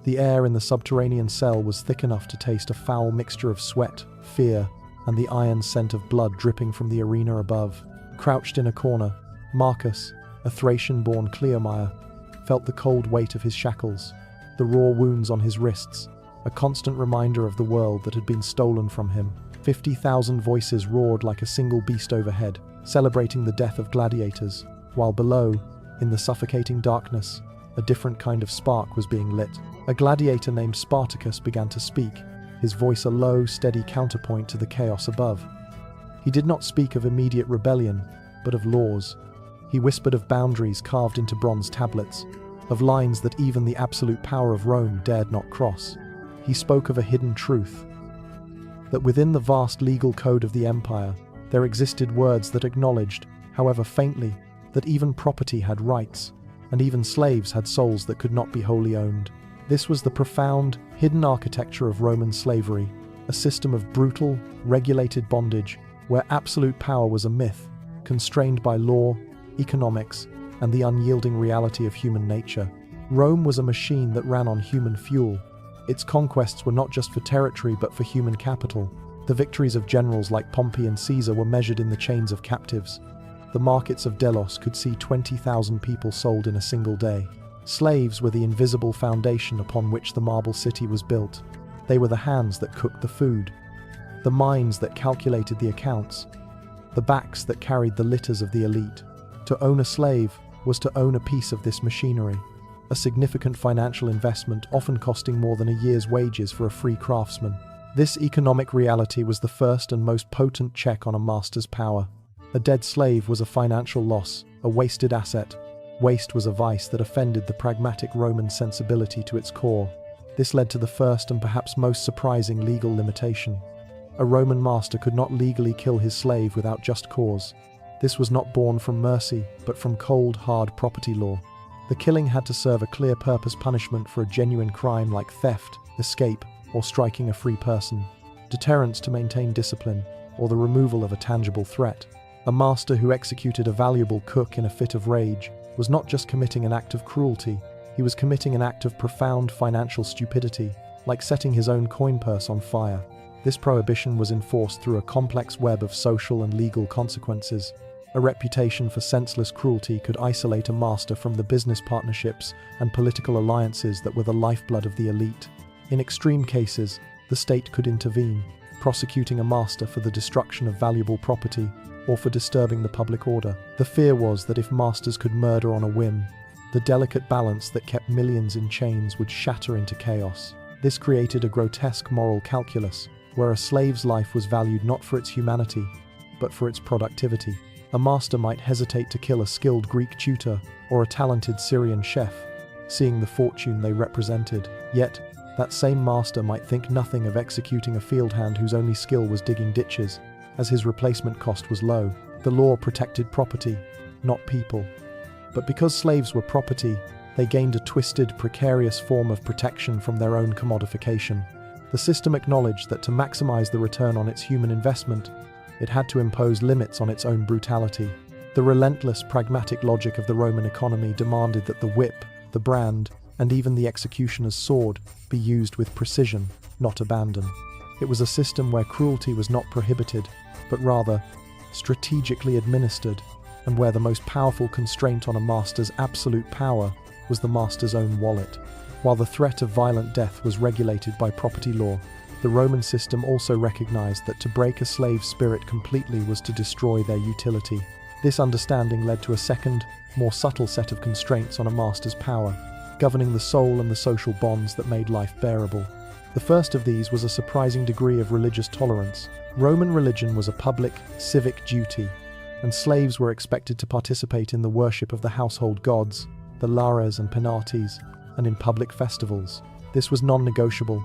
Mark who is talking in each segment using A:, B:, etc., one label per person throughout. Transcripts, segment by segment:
A: The air in the subterranean cell was thick enough to taste a foul mixture of sweat, fear, and the iron scent of blood dripping from the arena above. Crouched in a corner, Marcus, a Thracian-born Cleomire, felt the cold weight of his shackles, the raw wounds on his wrists, a constant reminder of the world that had been stolen from him. 50,000 voices roared like a single beast overhead, celebrating the death of gladiators, while below, in the suffocating darkness, a different kind of spark was being lit. A gladiator named Spartacus began to speak, his voice a low, steady counterpoint to the chaos above. He did not speak of immediate rebellion, but of laws. He whispered of boundaries carved into bronze tablets, of lines that even the absolute power of Rome dared not cross. He spoke of a hidden truth, that within the vast legal code of the empire, there existed words that acknowledged, however faintly, that even property had rights, and even slaves had souls that could not be wholly owned. This was the profound, hidden architecture of Roman slavery, a system of brutal, regulated bondage, where absolute power was a myth, constrained by law, economics, and the unyielding reality of human nature. Rome was a machine that ran on human fuel. Its conquests were not just for territory but for human capital. The victories of generals like Pompey and Caesar were measured in the chains of captives. The markets of Delos could see 20,000 people sold in a single day. Slaves were the invisible foundation upon which the marble city was built. They were the hands that cooked the food, the minds that calculated the accounts, the backs that carried the litters of the elite. To own a slave was to own a piece of this machinery, a significant financial investment often costing more than a year's wages for a free craftsman. This economic reality was the first and most potent check on a master's power. A dead slave was a financial loss, a wasted asset. Waste was a vice that offended the pragmatic Roman sensibility to its core. This led to the first and perhaps most surprising legal limitation. A Roman master could not legally kill his slave without just cause. This was not born from mercy, but from cold, hard property law. The killing had to serve a clear purpose punishment for a genuine crime like theft, escape, or striking a free person, deterrence to maintain discipline, or the removal of a tangible threat. A master who executed a valuable cook in a fit of rage was not just committing an act of cruelty, he was committing an act of profound financial stupidity, like setting his own coin purse on fire. This prohibition was enforced through a complex web of social and legal consequences. A reputation for senseless cruelty could isolate a master from the business partnerships and political alliances that were the lifeblood of the elite. In extreme cases, the state could intervene, prosecuting a master for the destruction of valuable property or for disturbing the public order. The fear was that if masters could murder on a whim, the delicate balance that kept millions in chains would shatter into chaos. This created a grotesque moral calculus, where a slave's life was valued not for its humanity, but for its productivity. A master might hesitate to kill a skilled Greek tutor or a talented Syrian chef, seeing the fortune they represented. Yet, that same master might think nothing of executing a field hand whose only skill was digging ditches, as his replacement cost was low. The law protected property, not people. But because slaves were property, they gained a twisted, precarious form of protection from their own commodification. The system acknowledged that to maximize the return on its human investment, it had to impose limits on its own brutality. The relentless, pragmatic logic of the Roman economy demanded that the whip, the brand, and even the executioner's sword be used with precision, not abandon. It was a system where cruelty was not prohibited, but rather strategically administered, and where the most powerful constraint on a master's absolute power was the master's own wallet. While the threat of violent death was regulated by property law, the Roman system also recognized that to break a slave's spirit completely was to destroy their utility. This understanding led to a second, more subtle set of constraints on a master's power, governing the soul and the social bonds that made life bearable. The first of these was a surprising degree of religious tolerance. Roman religion was a public, civic duty, and slaves were expected to participate in the worship of the household gods, the Lares and Penates, and in public festivals. This was non-negotiable,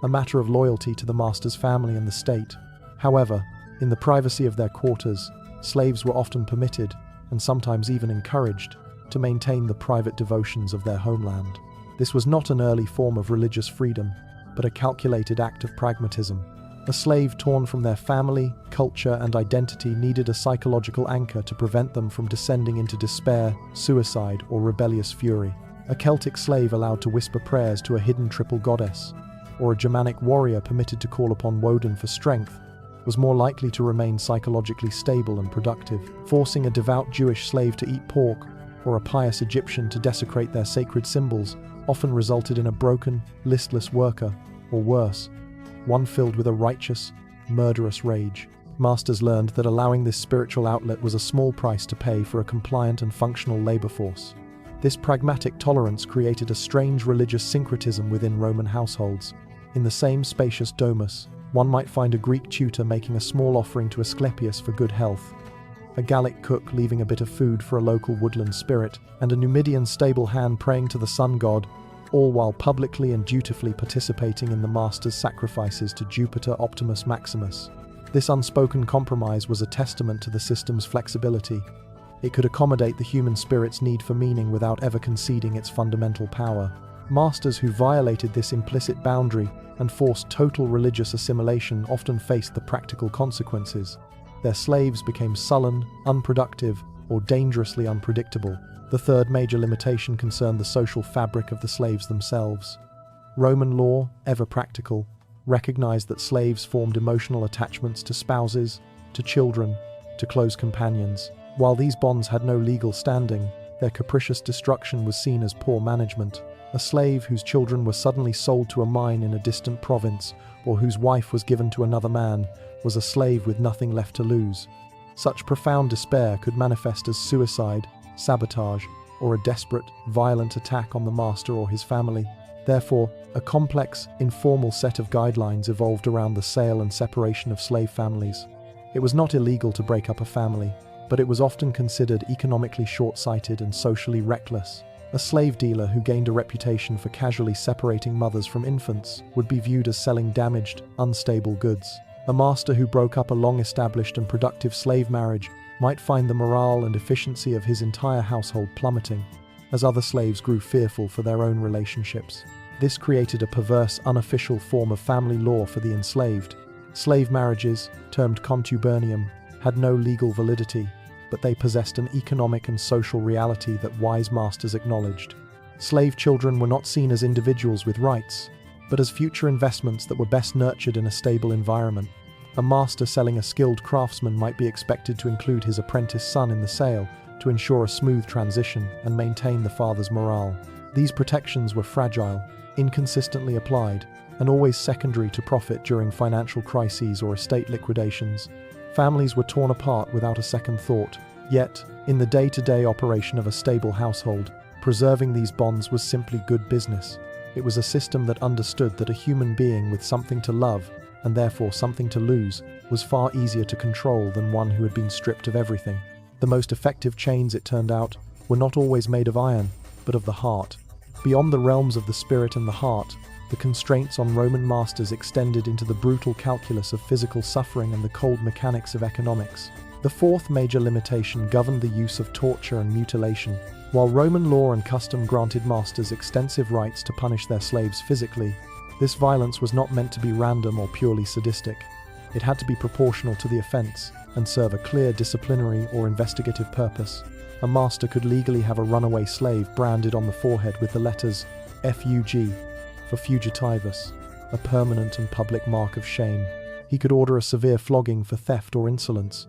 A: a matter of loyalty to the master's family and the state. However, in the privacy of their quarters, slaves were often permitted, and sometimes even encouraged, to maintain the private devotions of their homeland. This was not an early form of religious freedom, but a calculated act of pragmatism. A slave torn from their family, culture, and identity needed a psychological anchor to prevent them from descending into despair, suicide, or rebellious fury. A Celtic slave allowed to whisper prayers to a hidden triple goddess, or a Germanic warrior permitted to call upon Woden for strength, was more likely to remain psychologically stable and productive. Forcing a devout Jewish slave to eat pork, or a pious Egyptian to desecrate their sacred symbols, often resulted in a broken, listless worker, or worse, one filled with a righteous, murderous rage. Masters learned that allowing this spiritual outlet was a small price to pay for a compliant and functional labor force. This pragmatic tolerance created a strange religious syncretism within Roman households. In the same spacious domus, one might find a Greek tutor making a small offering to Asclepius for good health, a Gallic cook leaving a bit of food for a local woodland spirit, and a Numidian stable hand praying to the sun god, all while publicly and dutifully participating in the master's sacrifices to Jupiter Optimus Maximus. This unspoken compromise was a testament to the system's flexibility. It could accommodate the human spirit's need for meaning without ever conceding its fundamental power. Masters who violated this implicit boundary and forced total religious assimilation often faced the practical consequences. Their slaves became sullen, unproductive, or dangerously unpredictable. The third major limitation concerned the social fabric of the slaves themselves. Roman law, ever practical, recognized that slaves formed emotional attachments to spouses, to children, to close companions. While these bonds had no legal standing, their capricious destruction was seen as poor management. A slave whose children were suddenly sold to a mine in a distant province, or whose wife was given to another man, was a slave with nothing left to lose. Such profound despair could manifest as suicide, sabotage, or a desperate, violent attack on the master or his family. Therefore, a complex, informal set of guidelines evolved around the sale and separation of slave families. It was not illegal to break up a family, but it was often considered economically short-sighted and socially reckless. A slave dealer who gained a reputation for casually separating mothers from infants would be viewed as selling damaged, unstable goods. A master who broke up a long-established and productive slave marriage might find the morale and efficiency of his entire household plummeting, as other slaves grew fearful for their own relationships. This created a perverse, unofficial form of family law for the enslaved. Slave marriages, termed contubernium, had no legal validity, but they possessed an economic and social reality that wise masters acknowledged. Slave children were not seen as individuals with rights, but as future investments that were best nurtured in a stable environment. A master selling a skilled craftsman might be expected to include his apprentice son in the sale to ensure a smooth transition and maintain the father's morale. These protections were fragile, inconsistently applied, and always secondary to profit during financial crises or estate liquidations. Families were torn apart without a second thought. Yet, in the day-to-day operation of a stable household, preserving these bonds was simply good business. It was a system that understood that a human being with something to love, and therefore something to lose, was far easier to control than one who had been stripped of everything. The most effective chains, it turned out, were not always made of iron, but of the heart. Beyond the realms of the spirit and the heart, the constraints on Roman masters extended into the brutal calculus of physical suffering and the cold mechanics of economics. The fourth major limitation governed the use of torture and mutilation. While Roman law and custom granted masters extensive rights to punish their slaves physically, this violence was not meant to be random or purely sadistic. It had to be proportional to the offense and serve a clear disciplinary or investigative purpose. A master could legally have a runaway slave branded on the forehead with the letters FUG for fugitivus, a permanent and public mark of shame. He could order a severe flogging for theft or insolence.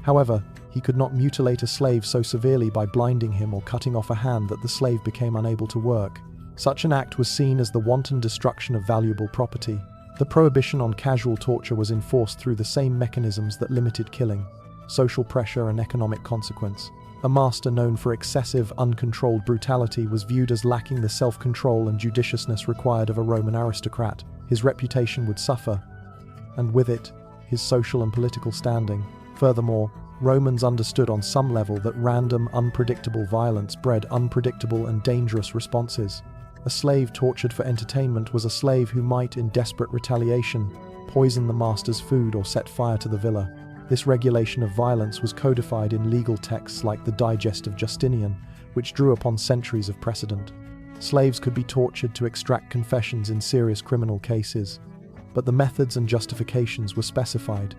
A: However, he could not mutilate a slave so severely by blinding him or cutting off a hand that the slave became unable to work. Such an act was seen as the wanton destruction of valuable property. The prohibition on casual torture was enforced through the same mechanisms that limited killing: social pressure and economic consequence. A master known for excessive, uncontrolled brutality was viewed as lacking the self-control and judiciousness required of a Roman aristocrat. His reputation would suffer, and with it, his social and political standing. Furthermore, Romans understood on some level that random, unpredictable violence bred unpredictable and dangerous responses. A slave tortured for entertainment was a slave who might, in desperate retaliation, poison the master's food or set fire to the villa. This regulation of violence was codified in legal texts like the Digest of Justinian, which drew upon centuries of precedent. Slaves could be tortured to extract confessions in serious criminal cases, but the methods and justifications were specified.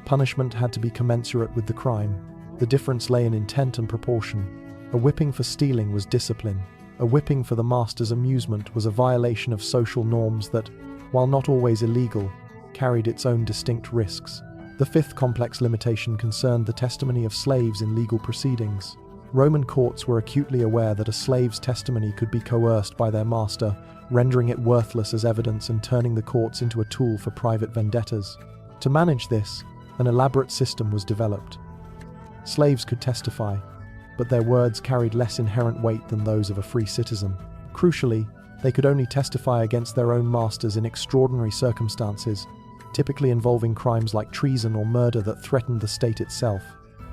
A: Punishment had to be commensurate with the crime. The difference lay in intent and proportion. A whipping for stealing was discipline. A whipping for the master's amusement was a violation of social norms that, while not always illegal, carried its own distinct risks. The fifth complex limitation concerned the testimony of slaves in legal proceedings. Roman courts were acutely aware that a slave's testimony could be coerced by their master, rendering it worthless as evidence and turning the courts into a tool for private vendettas. To manage this, an elaborate system was developed. Slaves could testify, but their words carried less inherent weight than those of a free citizen. Crucially, they could only testify against their own masters in extraordinary circumstances, typically involving crimes like treason or murder that threatened the state itself.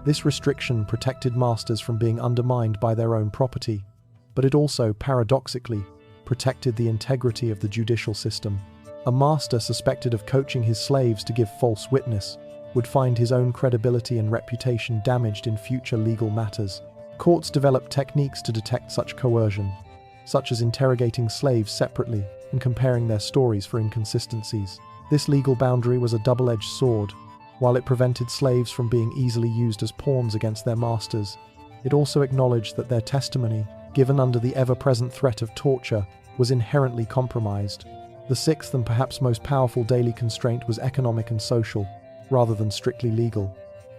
A: This restriction protected masters from being undermined by their own property, but it also, paradoxically, protected the integrity of the judicial system. A master suspected of coaching his slaves to give false witness would find his own credibility and reputation damaged in future legal matters. Courts developed techniques to detect such coercion, such as interrogating slaves separately and comparing their stories for inconsistencies. This legal boundary was a double-edged sword. While it prevented slaves from being easily used as pawns against their masters, it also acknowledged that their testimony, given under the ever-present threat of torture, was inherently compromised. The sixth and perhaps most powerful daily constraint was economic and social, rather than strictly legal.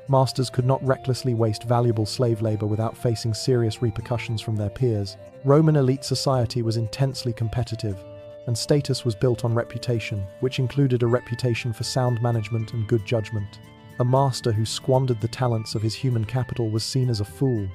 A: Masters could not recklessly waste valuable slave labor without facing serious repercussions from their peers. Roman elite society was intensely competitive, and status was built on reputation, which included a reputation for sound management and good judgment. A master who squandered the talents of his human capital was seen as a fool.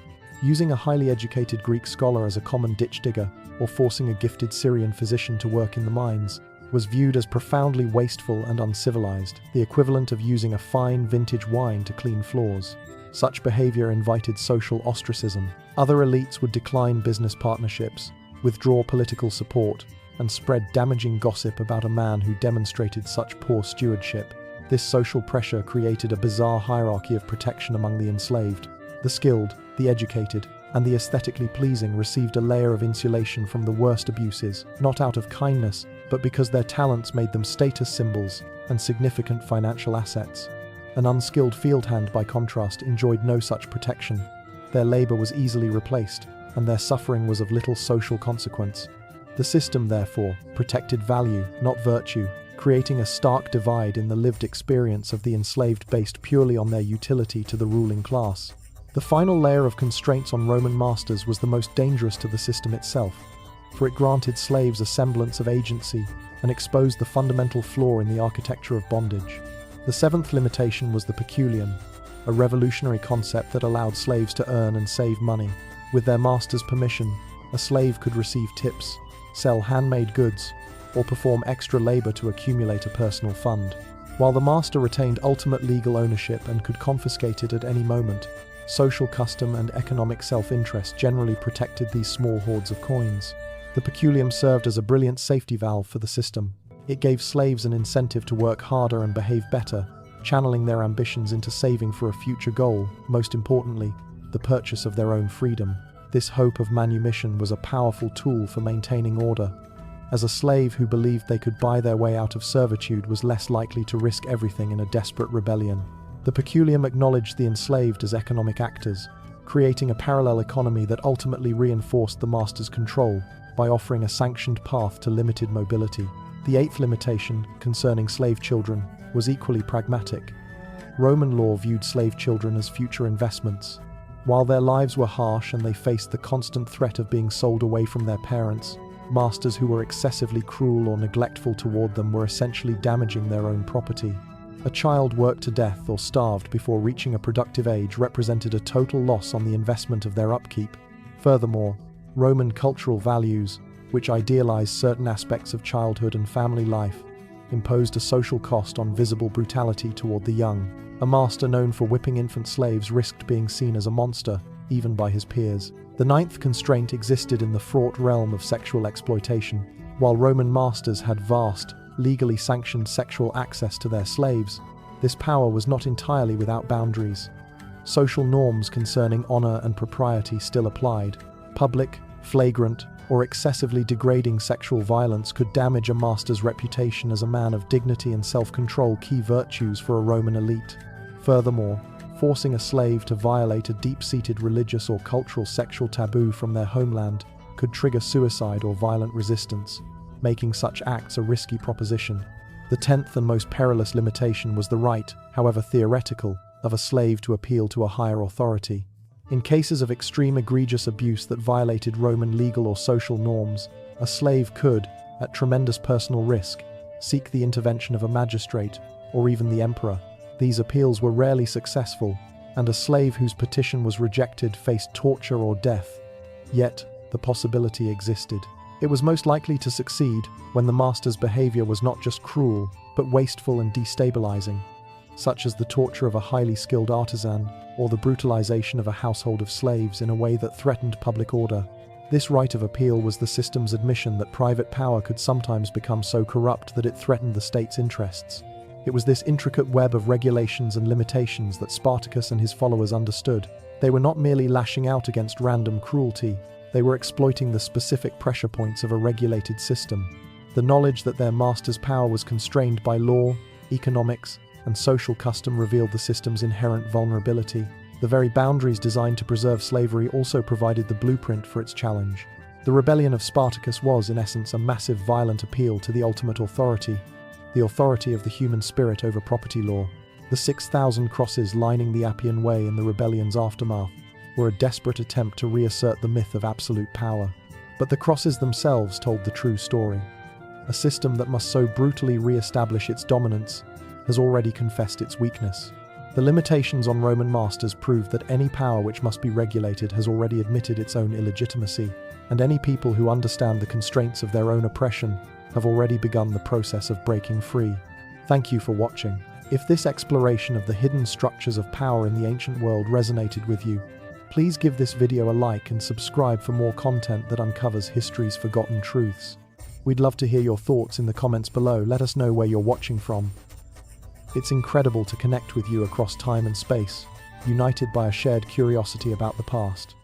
A: Using a highly educated Greek scholar as a common ditch digger, or forcing a gifted Syrian physician to work in the mines, was viewed as profoundly wasteful and uncivilized, the equivalent of using a fine vintage wine to clean floors. Such behavior invited social ostracism. Other elites would decline business partnerships, withdraw political support, and spread damaging gossip about a man who demonstrated such poor stewardship. This social pressure created a bizarre hierarchy of protection among the enslaved. The skilled, the educated, and the aesthetically pleasing received a layer of insulation from the worst abuses, not out of kindness, but because their talents made them status symbols and significant financial assets. An unskilled field hand, by contrast, enjoyed no such protection. Their labor was easily replaced, and their suffering was of little social consequence. The system, therefore, protected value, not virtue, creating a stark divide in the lived experience of the enslaved based purely on their utility to the ruling class. The final layer of constraints on Roman masters was the most dangerous to the system itself, for it granted slaves a semblance of agency and exposed the fundamental flaw in the architecture of bondage. The seventh limitation was the peculium, a revolutionary concept that allowed slaves to earn and save money. With their master's permission, a slave could receive tips, sell handmade goods, or perform extra labor to accumulate a personal fund. While the master retained ultimate legal ownership and could confiscate it at any moment, social custom and economic self-interest generally protected these small hoards of coins. The peculium served as a brilliant safety valve for the system. It gave slaves an incentive to work harder and behave better, channeling their ambitions into saving for a future goal, most importantly, the purchase of their own freedom. This hope of manumission was a powerful tool for maintaining order, as a slave who believed they could buy their way out of servitude was less likely to risk everything in a desperate rebellion. The peculium acknowledged the enslaved as economic actors, creating a parallel economy that ultimately reinforced the master's control by offering a sanctioned path to limited mobility. The eighth limitation, concerning slave children, was equally pragmatic. Roman law viewed slave children as future investments. While their lives were harsh and they faced the constant threat of being sold away from their parents, masters who were excessively cruel or neglectful toward them were essentially damaging their own property. A child worked to death or starved before reaching a productive age represented a total loss on the investment of their upkeep. Furthermore, Roman cultural values, which idealized certain aspects of childhood and family life, imposed a social cost on visible brutality toward the young. A master known for whipping infant slaves risked being seen as a monster, even by his peers. The ninth constraint existed in the fraught realm of sexual exploitation. While Roman masters had vast, legally sanctioned sexual access to their slaves, this power was not entirely without boundaries. Social norms concerning honor and propriety still applied. Public, flagrant, or excessively degrading sexual violence could damage a master's reputation as a man of dignity and self-control, key virtues for a Roman elite. Furthermore, forcing a slave to violate a deep-seated religious or cultural sexual taboo from their homeland could trigger suicide or violent resistance, making such acts a risky proposition. The 10th and most perilous limitation was the right, however theoretical, of a slave to appeal to a higher authority. In cases of extreme egregious abuse that violated Roman legal or social norms, a slave could, at tremendous personal risk, seek the intervention of a magistrate or even the emperor. These appeals were rarely successful, and a slave whose petition was rejected faced torture or death. Yet, the possibility existed. It was most likely to succeed when the master's behavior was not just cruel, but wasteful and destabilizing, such as the torture of a highly skilled artisan or the brutalization of a household of slaves in a way that threatened public order. This right of appeal was the system's admission that private power could sometimes become so corrupt that it threatened the state's interests. It was this intricate web of regulations and limitations that Spartacus and his followers understood. They were not merely lashing out against random cruelty, they were exploiting the specific pressure points of a regulated system. The knowledge that their master's power was constrained by law, economics, and social custom revealed the system's inherent vulnerability. The very boundaries designed to preserve slavery also provided the blueprint for its challenge. The rebellion of Spartacus was, in essence, a massive violent appeal to the ultimate authority, the authority of the human spirit over property law. The 6,000 crosses lining the Appian Way in the rebellion's aftermath were a desperate attempt to reassert the myth of absolute power. But the crosses themselves told the true story. A system that must so brutally re-establish its dominance has already confessed its weakness. The limitations on Roman masters proved that any power which must be regulated has already admitted its own illegitimacy, and any people who understand the constraints of their own oppression have already begun the process of breaking free. Thank you for watching. If this exploration of the hidden structures of power in the ancient world resonated with you, please give this video a like and subscribe for more content that uncovers history's forgotten truths. We'd love to hear your thoughts in the comments below. Let us know where you're watching from. It's incredible to connect with you across time and space, united by a shared curiosity about the past.